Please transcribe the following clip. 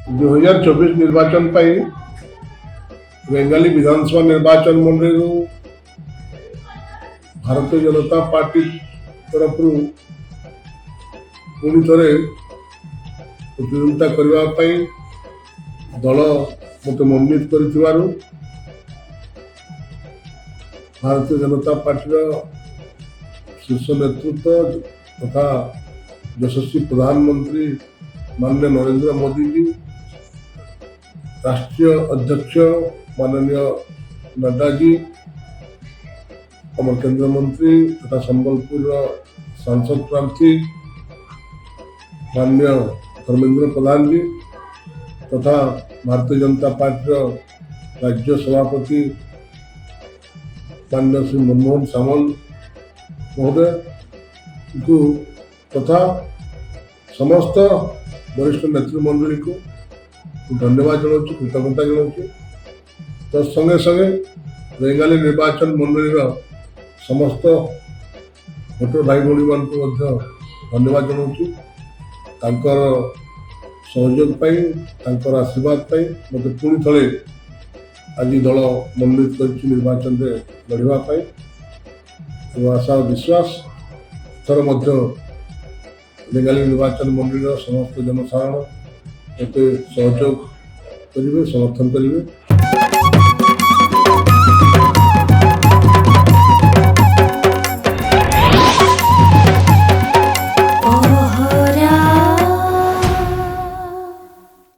2024 निर्वाचन पर बेंगाली विधानसभा निर्वाचन मंडल भारतीय जनता पार्टी तरफ पुणी थे प्रतिद्वंदिता करने दल मत मनोनीत कर भारतीय जनता पार्टी शीर्ष नेतृत्व तथा यशस्वी प्रधानमंत्री माननीय नरेंद्र मोदी जी, राष्ट्रीय अध्यक्ष माननीय नड्डा जी, अमर केंद्र मंत्री तथा संबलपुर सांसद प्रार्थी माननीय धर्मेंद्र प्रधान जी तथा भारतीय जनता पार्टी राज्य सभापति माननीय श्री मनमोहन सामल महोदय को तथा समस्त वरिष्ठ नेतृमंडली को धन्यवाद जनाऊँ, कृतज्ञता जनाऊँ। तत्संगे संगे बेंगाली निर्वाचन मंडल समस्त भोटर भाई भाई मान को धन्यवाद जनाऊँ। सहयोग आशीर्वाद मत पुणी थे आज दल मनोनीत कर निर्वाचन में लड़ाई आशा विश्वास थर बेंगाली निर्वाचन मंडल समस्त जनसाधारण मत सहयोग करेंगे, समर्थन करेंगे।